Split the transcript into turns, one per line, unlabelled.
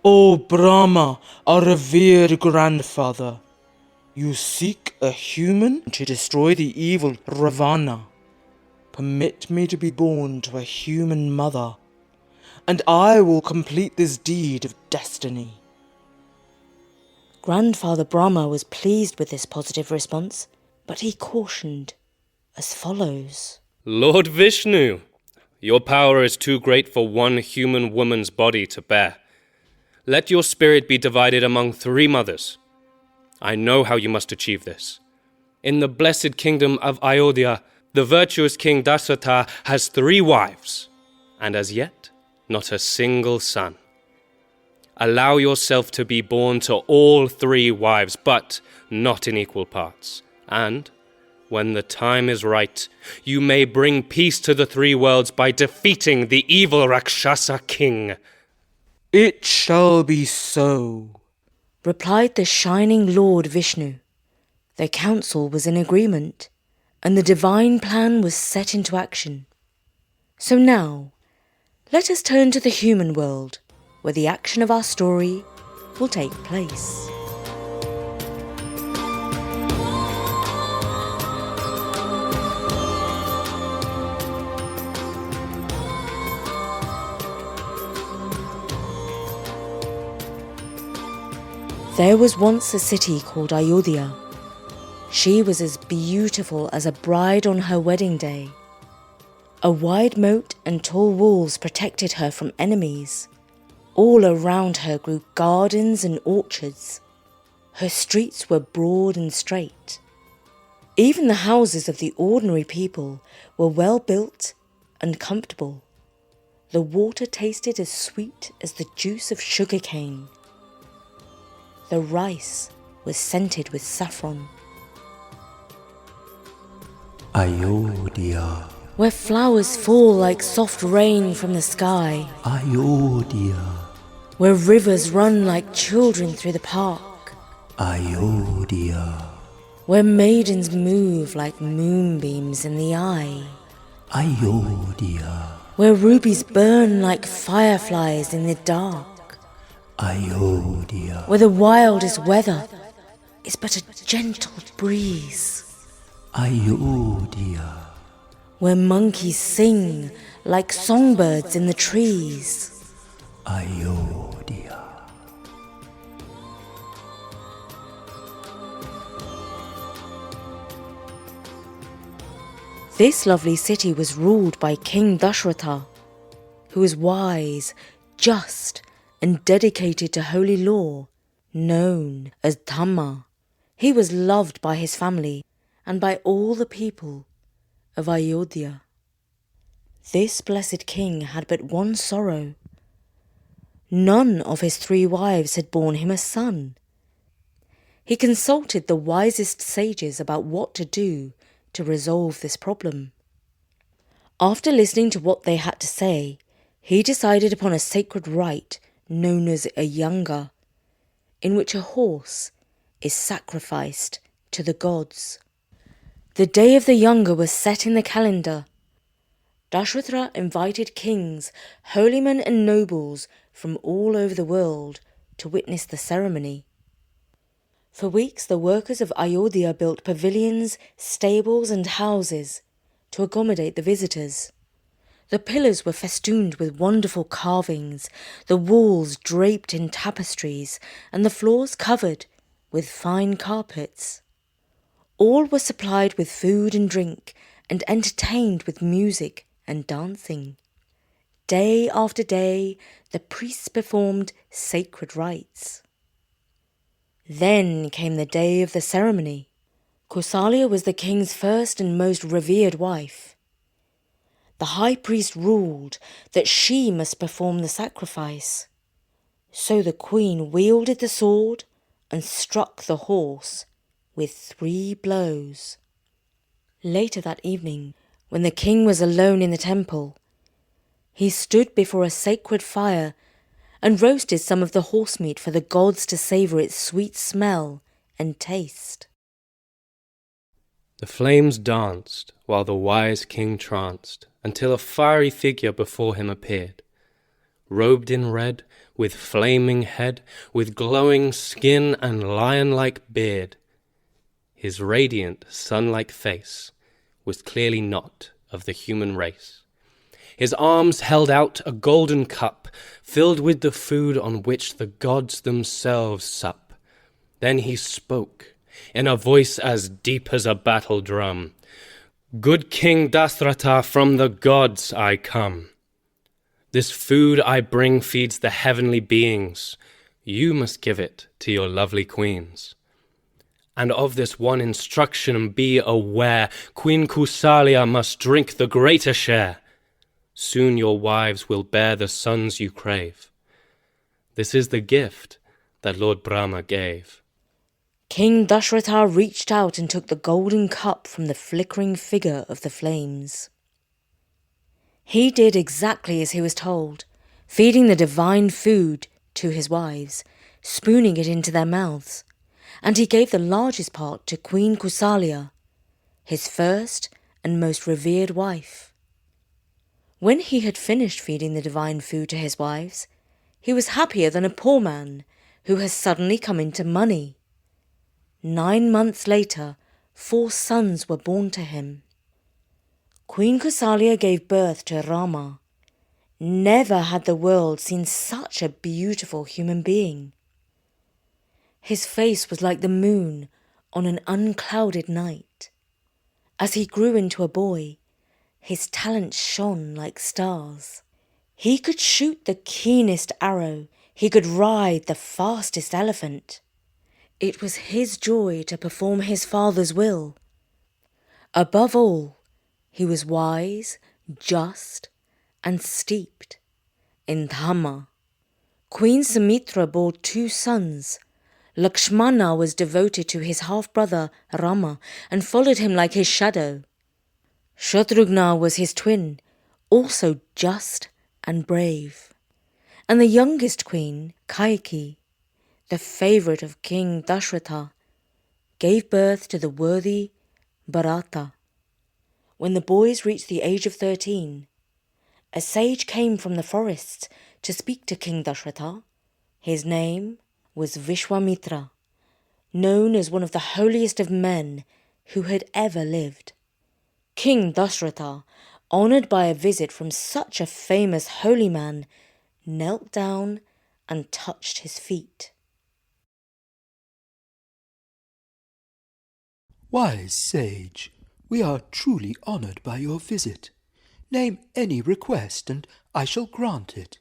O Brahma, our revered grandfather, you seek a human to destroy the evil Ravana. Permit me to be born to a human mother, and I will complete this deed of destiny.
Grandfather Brahma was pleased with this positive response, but he cautioned as follows.
Lord Vishnu, your power is too great for one human woman's body to bear. Let your spirit be divided among 3 mothers. I know how you must achieve this. In the blessed kingdom of Ayodhya, the virtuous King Dasratha has 3 wives, and as yet, not a single son. Allow yourself to be born to all 3 wives, but not in equal parts. And, when the time is right, you may bring peace to the 3 worlds by defeating the evil Rakshasa king.
It shall be so,
Replied the shining Lord Vishnu. The council was in agreement, and the divine plan was set into action. So now, let us turn to the human world, where the action of our story will take place. There was once a city called Ayodhya. She was as beautiful as a bride on her wedding day. A wide moat and tall walls protected her from enemies. All around her grew gardens and orchards. Her streets were broad and straight. Even the houses of the ordinary people were well built and comfortable. The water tasted as sweet as the juice of sugarcane. The rice was scented with saffron.
Ayodhya,
Where flowers fall like soft rain from the sky.
Ayodhya,
Where rivers run like children through the park.
Ayodhya,
Where maidens move like moonbeams in the eye.
Ayodhya,
Where rubies burn like fireflies in the dark.
Ayodhya,
Where the wildest weather is but a gentle breeze.
Ayodhya,
Where monkeys sing like songbirds in the trees.
Ayodhya.
This lovely city was ruled by King Dasratha, who was wise, just, and dedicated to holy law, known as Dhamma. He was loved by his family and by all the people of Ayodhya. This blessed king had but one sorrow. None of his 3 wives had borne him a son. He consulted the wisest sages about what to do to resolve this problem. After listening to what they had to say, he decided upon a sacred rite known as a yanga, in which a horse is sacrificed to the gods. The day of the yanga was set in the calendar. Dasratha invited kings, holy men and nobles from all over the world to witness the ceremony. For weeks the workers of Ayodhya built pavilions, stables and houses to accommodate the visitors. The pillars were festooned with wonderful carvings, the walls draped in tapestries, and the floors covered with fine carpets. All were supplied with food and drink, and entertained with music and dancing. Day after day, the priests performed sacred rites. Then came the day of the ceremony. Kausalya was the king's first and most revered wife. The high priest ruled that she must perform the sacrifice. So the queen wielded the sword and struck the horse with 3 blows. Later that evening, when the king was alone in the temple, he stood before a sacred fire and roasted some of the horse meat for the gods to savour its sweet smell and taste.
The flames danced while the wise king tranced, until a fiery figure before him appeared, robed in red, with flaming head, with glowing skin and lion-like beard. His radiant, sun-like face was clearly not of the human race. His arms held out a golden cup, filled with the food on which the gods themselves sup. Then he spoke, in a voice as deep as a battle drum, "Good King Dasratha, from the gods I come. This food I bring feeds the heavenly beings. You must give it to your lovely queens. And of this one instruction be aware, Queen Kusalia must drink the greater share. Soon your wives will bear the sons you crave. This is the gift that Lord Brahma gave."
King Dashratha reached out and took the golden cup from the flickering figure of the flames. He did exactly as he was told, feeding the divine food to his wives, spooning it into their mouths, and he gave the largest part to Queen Kusalia, his first and most revered wife. When he had finished feeding the divine food to his wives, he was happier than a poor man who has suddenly come into money. 9 months later, 4 sons were born to him. Queen Kusalia gave birth to Rama. Never had the world seen such a beautiful human being. His face was like the moon on an unclouded night. As he grew into a boy, his talents shone like stars. He could shoot the keenest arrow. He could ride the fastest elephant. It was his joy to perform his father's will. Above all, he was wise, just, and steeped in Dhamma. Queen Sumitra bore 2 sons. Lakshmana was devoted to his half-brother Rama and followed him like his shadow. Shatrughna was his twin, also just and brave. And the youngest queen, Kaikeyi, the favourite of King Dashratha, gave birth to the worthy Bharata. When the boys reached the age of 13, a sage came from the forests to speak to King Dashratha. His name was Vishwamitra, known as one of the holiest of men who had ever lived. King Dashratha, honoured by a visit from such a famous holy man, knelt down and touched his feet.
Wise sage, we are truly honoured by your visit. Name any request and I shall grant it.